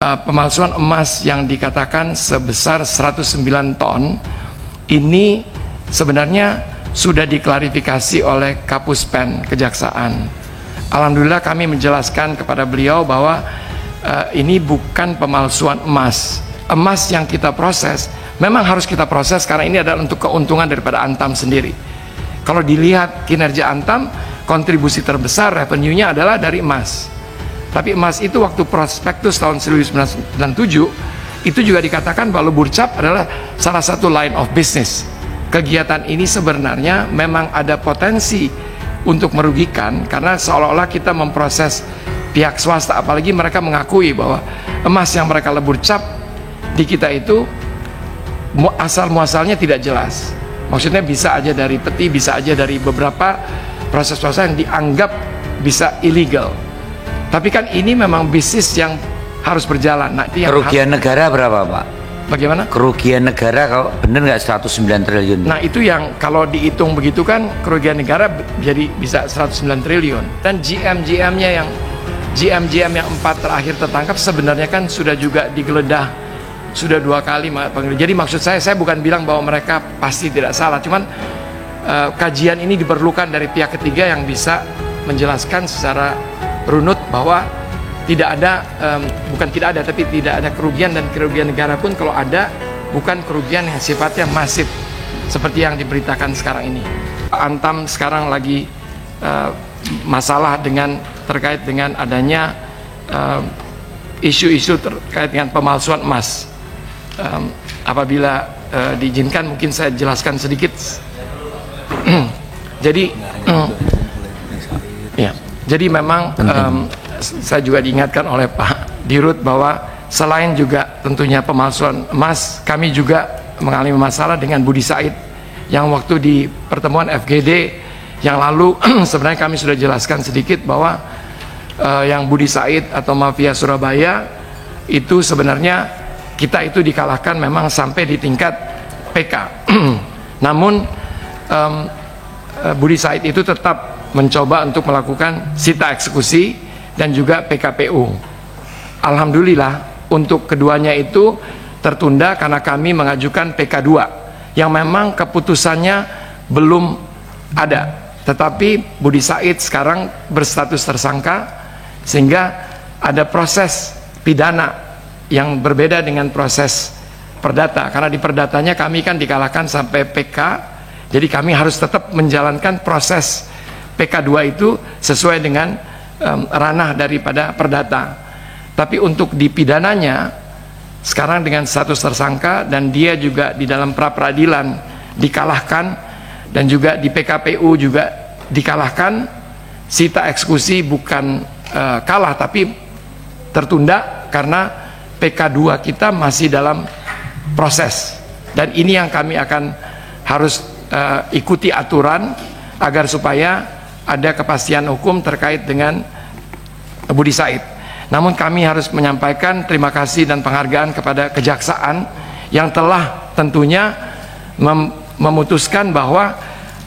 Pemalsuan emas yang dikatakan sebesar 109 ton ini sebenarnya sudah diklarifikasi oleh Kapus Pen Kejaksaan. Alhamdulillah kami menjelaskan kepada beliau bahwa ini bukan pemalsuan emas. Emas yang kita proses memang harus kita proses karena ini adalah untuk keuntungan daripada Antam sendiri. Kalau dilihat kinerja Antam, kontribusi terbesar revenue-nya adalah dari emas. Tapi emas itu waktu prospektus tahun 1997 itu juga dikatakan bahwa Burcap adalah salah satu line of business. Kegiatan ini sebenarnya memang ada potensi untuk merugikan karena seolah-olah kita memproses pihak swasta, apalagi mereka mengakui bahwa emas yang mereka lebur cap di kita itu asal muasalnya tidak jelas. Maksudnya bisa aja dari peti, bisa aja dari beberapa proses-proses yang dianggap bisa illegal. Tapi kan ini memang bisnis yang harus berjalan. Nah, itu yang kerugian negara berapa, Pak? Bagaimana? Kerugian negara kalau benar nggak 109 triliun? Nah, itu yang kalau dihitung begitu kan kerugian negara jadi bisa 109 triliun. Dan GM-nya yang 4 terakhir tertangkap sebenarnya kan sudah juga digeledah, sudah 2 kali. Jadi maksud saya bukan bilang bahwa mereka pasti tidak salah, cuman kajian ini diperlukan dari pihak ketiga yang bisa menjelaskan secara runut bahwa tidak ada, bukan tidak ada, tapi tidak ada kerugian, dan kerugian negara pun kalau ada bukan kerugian yang sifatnya masif seperti yang diberitakan sekarang ini. Antam sekarang lagi masalah terkait dengan adanya isu-isu terkait dengan pemalsuan emas. Apabila diizinkan mungkin saya jelaskan sedikit. Jadi memang saya juga diingatkan oleh Pak Dirut bahwa selain juga tentunya pemalsuan emas, kami juga mengalami masalah dengan Budi Said yang waktu di pertemuan FGD yang lalu sebenarnya kami sudah jelaskan sedikit bahwa yang Budi Said atau mafia Surabaya itu sebenarnya kita itu dikalahkan memang sampai di tingkat PK. Namun Budi Said itu tetap mencoba untuk melakukan sita eksekusi dan juga PKPU. Alhamdulillah untuk keduanya itu tertunda karena kami mengajukan PK2 yang memang keputusannya belum ada, tetapi Budi Said sekarang berstatus tersangka sehingga ada proses pidana yang berbeda dengan proses perdata, karena di perdatanya kami kan dikalahkan sampai PK, jadi kami harus tetap menjalankan proses PK2 itu sesuai dengan ranah daripada perdata. Tapi untuk di pidananya sekarang dengan status tersangka dan dia juga di dalam pra peradilan dikalahkan dan juga di PKPU juga dikalahkan, sita eksekusi bukan kalah tapi tertunda karena PK2 kita masih dalam proses, dan ini yang kami akan harus ikuti aturan agar supaya ada kepastian hukum terkait dengan Budi Said. Namun kami harus menyampaikan terima kasih dan penghargaan kepada kejaksaan yang telah tentunya memutuskan bahwa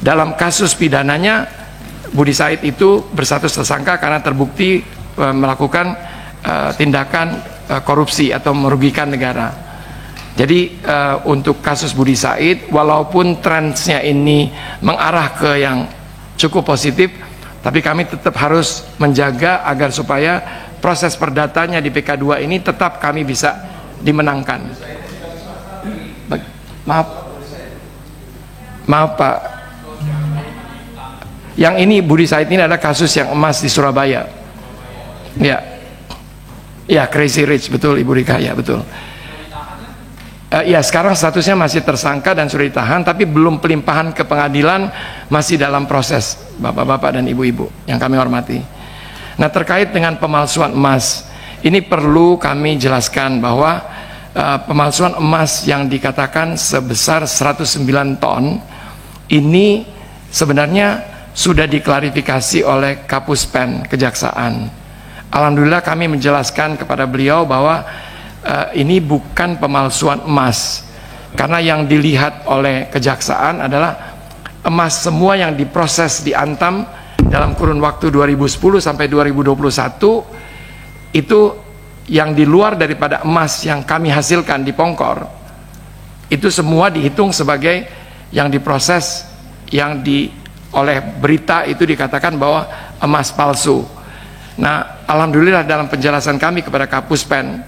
dalam kasus pidananya Budi Said itu berstatus tersangka karena terbukti melakukan tindakan korupsi atau merugikan negara. Jadi untuk kasus Budi Said, walaupun trendsnya ini mengarah ke yang cukup positif, tapi kami tetap harus menjaga agar supaya proses perdatanya di PK2 ini tetap kami bisa dimenangkan. Maaf Pak, yang ini Budi Said ini adalah kasus yang emas di Surabaya. Ya, Crazy Rich, betul Ibu Rika, ya betul. Ya, sekarang statusnya masih tersangka dan sudah ditahan, tapi belum pelimpahan ke pengadilan, masih dalam proses, bapak-bapak dan ibu-ibu yang kami hormati. Nah, terkait dengan pemalsuan emas, ini perlu kami jelaskan bahwa pemalsuan emas yang dikatakan sebesar 109 ton ini sebenarnya sudah diklarifikasi oleh Kapus Pen Kejaksaan. Alhamdulillah kami menjelaskan kepada beliau bahwa ini bukan pemalsuan emas, karena yang dilihat oleh kejaksaan adalah emas semua yang diproses di Antam dalam kurun waktu 2010 sampai 2021 itu yang di luar daripada emas yang kami hasilkan di Pongkor, itu semua dihitung sebagai yang diproses, yang oleh berita itu dikatakan bahwa emas palsu. Nah, alhamdulillah dalam penjelasan kami kepada Kapuspen,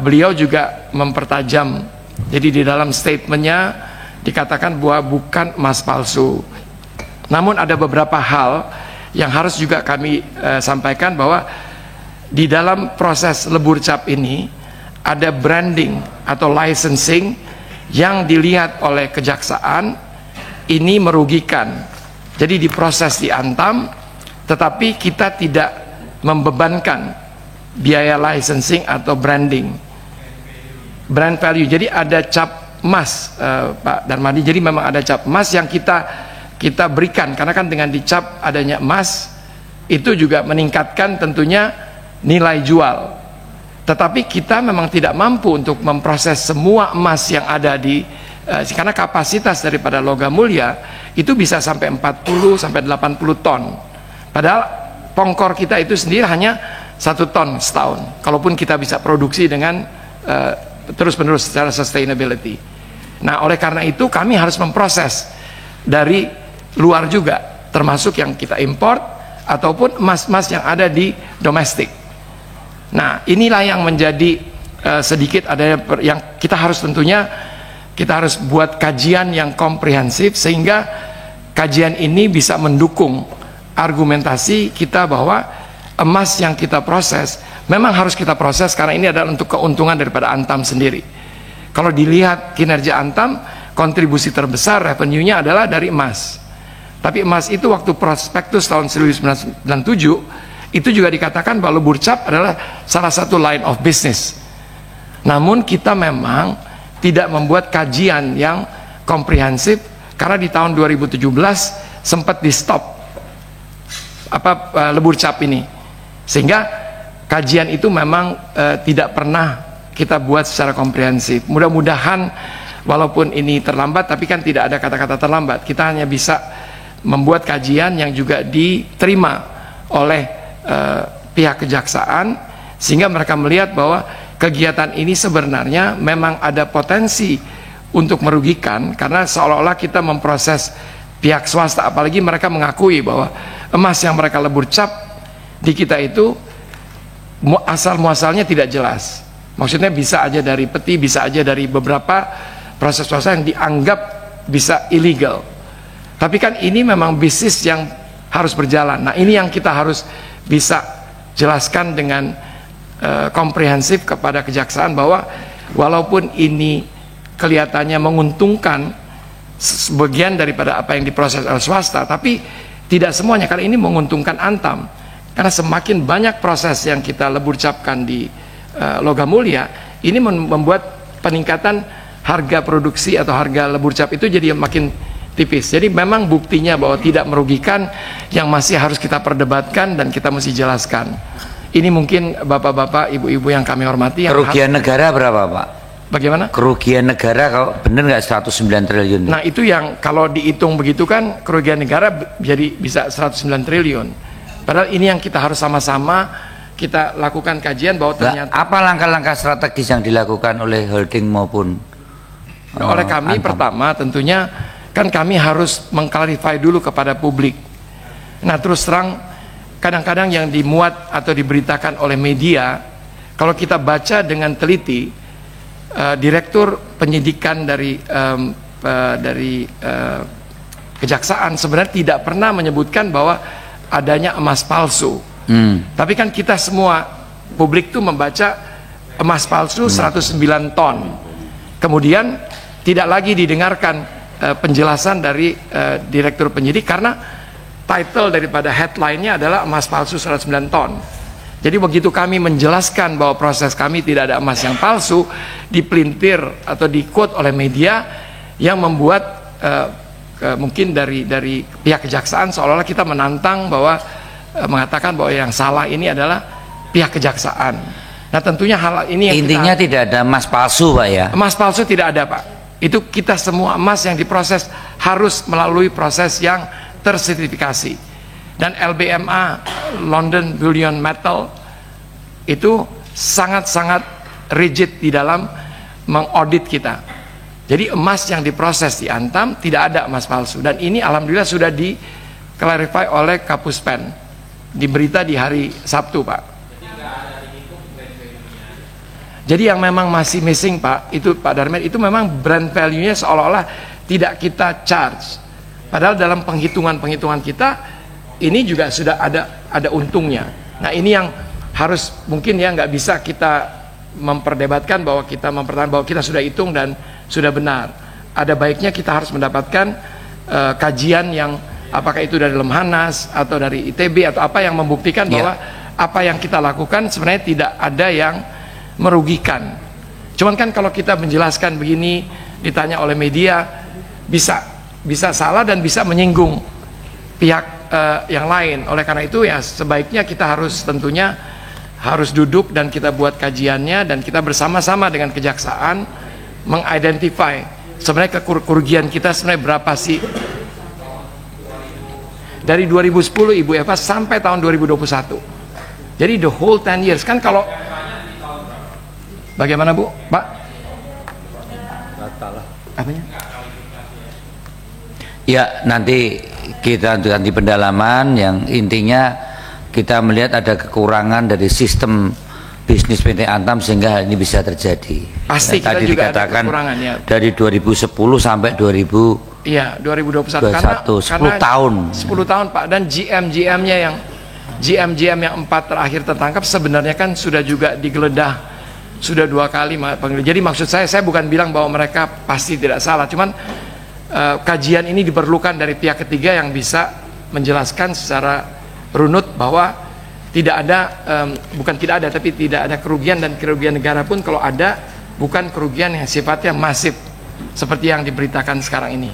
beliau juga mempertajam. Jadi di dalam statementnya dikatakan bahwa bukan emas palsu. Namun ada beberapa hal yang harus juga kami sampaikan, bahwa di dalam proses lebur cap ini ada branding atau licensing yang dilihat oleh kejaksaan ini merugikan. Jadi diproses di Antam, tetapi kita tidak membebankan biaya licensing atau branding, brand value. Jadi ada cap emas, Pak Darmadi. Jadi memang ada cap emas yang kita berikan, karena kan dengan dicap adanya emas itu juga meningkatkan tentunya nilai jual. Tetapi kita memang tidak mampu untuk memproses semua emas yang ada karena kapasitas daripada logam mulia itu bisa sampai 40 sampai 80 ton. Padahal Pongkor kita itu sendiri hanya 1 ton setahun. Kalaupun kita bisa produksi dengan terus-menerus secara sustainability. Nah, oleh karena itu kami harus memproses dari luar juga, termasuk yang kita import ataupun emas-emas yang ada di domestik. Nah, inilah yang menjadi sedikit ada yang kita harus buat kajian yang komprehensif, sehingga kajian ini bisa mendukung argumentasi kita bahwa emas yang kita proses memang harus kita proses karena ini adalah untuk keuntungan daripada Antam sendiri. Kalau dilihat kinerja Antam, kontribusi terbesar revenue-nya adalah dari emas. Tapi emas itu waktu prospektus tahun 1997 itu juga dikatakan bahwa lebur cap adalah salah satu line of business. Namun kita memang tidak membuat kajian yang komprehensif karena di tahun 2017 sempat di stop lebur cap ini, sehingga kajian itu memang tidak pernah kita buat secara komprehensif. Mudah-mudahan walaupun ini terlambat, tapi kan tidak ada kata-kata terlambat, kita hanya bisa membuat kajian yang juga diterima oleh pihak kejaksaan, sehingga mereka melihat bahwa kegiatan ini sebenarnya memang ada potensi untuk merugikan, karena seolah-olah kita memproses pihak swasta, apalagi mereka mengakui bahwa emas yang mereka lebur cap di kita itu asal muasalnya tidak jelas. Maksudnya bisa aja dari peti, bisa aja dari beberapa proses-proses yang dianggap bisa illegal. Tapi kan ini memang bisnis yang harus berjalan. Nah, ini yang kita harus bisa jelaskan dengan komprehensif kepada kejaksaan, bahwa walaupun ini kelihatannya menguntungkan sebagian daripada apa yang diproses oleh swasta, tapi tidak semuanya, karena ini menguntungkan Antam. Karena semakin banyak proses yang kita lebur capkan di logam mulia, ini membuat peningkatan harga produksi atau harga lebur cap itu jadi makin tipis. Jadi memang buktinya bahwa tidak merugikan yang masih harus kita perdebatkan dan kita mesti jelaskan. Ini mungkin bapak-bapak, ibu-ibu yang kami hormati. Kerugian negara berapa, Pak? Bagaimana? Kerugian negara kalau benar nggak 109 triliun? Nah, itu yang kalau dihitung begitu kan kerugian negara jadi bisa 109 triliun. Padahal ini yang kita harus sama-sama kita lakukan kajian bahwa ternyata. Apa langkah-langkah strategis yang dilakukan oleh holding maupun oleh kami? Antam? Pertama tentunya kan kami harus mengklarifikasi dulu kepada publik. Nah, terus terang kadang-kadang yang dimuat atau diberitakan oleh media, kalau kita baca dengan teliti, direktur penyidikan dari kejaksaan sebenarnya tidak pernah menyebutkan bahwa adanya emas palsu. Tapi kan kita semua publik tuh membaca emas palsu 109 ton. Kemudian tidak lagi didengarkan penjelasan dari direktur penyidik, karena title daripada headline-nya adalah emas palsu 109 ton. Jadi begitu kami menjelaskan bahwa proses kami tidak ada emas yang palsu, dipelintir atau di-quote oleh media yang membuat mungkin dari pihak kejaksaan seolah-olah kita menantang bahwa mengatakan bahwa yang salah ini adalah pihak kejaksaan. Nah, tentunya hal ini yang intinya tidak ada emas palsu, Pak, ya? Emas palsu tidak ada, Pak. Itu kita semua emas yang diproses harus melalui proses yang tersertifikasi. Dan LBMA, London Bullion Metal, itu sangat-sangat rigid di dalam mengaudit kita. Jadi emas yang diproses di Antam tidak ada emas palsu, dan ini alhamdulillah sudah di-clarify oleh Kapuspen di berita di hari Sabtu, Pak. Jadi yang memang masih missing, Pak, itu Pak Darmen, itu memang brand value-nya seolah-olah tidak kita charge. Padahal dalam penghitungan kita ini juga sudah ada untungnya. Nah, ini yang harus mungkin ya nggak bisa kita memperdebatkan bahwa kita mempertahankan bahwa kita sudah hitung dan sudah benar. Ada baiknya kita harus mendapatkan kajian yang apakah itu dari Lemhanas atau dari ITB atau apa yang membuktikan bahwa apa yang kita lakukan sebenarnya tidak ada yang merugikan. Cuman kan kalau kita menjelaskan begini ditanya oleh media bisa salah dan bisa menyinggung pihak yang lain. Oleh karena itu ya sebaiknya kita harus tentunya harus duduk dan kita buat kajiannya, dan kita bersama-sama dengan kejaksaan mengidentify sebenarnya kerugian kita sebenarnya berapa sih dari 2010 Ibu Eva sampai tahun 2021. Jadi the whole 10 years kan. Kalau bagaimana Bu? Pak? Apanya? Ya, nanti kita nanti pendalaman yang intinya kita melihat ada kekurangan dari sistem bisnis PT Antam sehingga hal ini bisa terjadi. Pasti ya, kita tadi juga dikatakan ada kekurangan ya. Dari 2010 sampai 2000 iya, 2021 karena 10 tahun. 10 tahun, Pak, dan GM-nya yang 4 terakhir tertangkap sebenarnya kan sudah juga digeledah sudah 2 kali panggil. Jadi maksud saya bukan bilang bahwa mereka pasti tidak salah, cuman kajian ini diperlukan dari pihak ketiga yang bisa menjelaskan secara runut bahwa tidak ada bukan tidak ada, tapi tidak ada kerugian, dan kerugian negara pun kalau ada bukan kerugian yang sifatnya masif seperti yang diberitakan sekarang ini.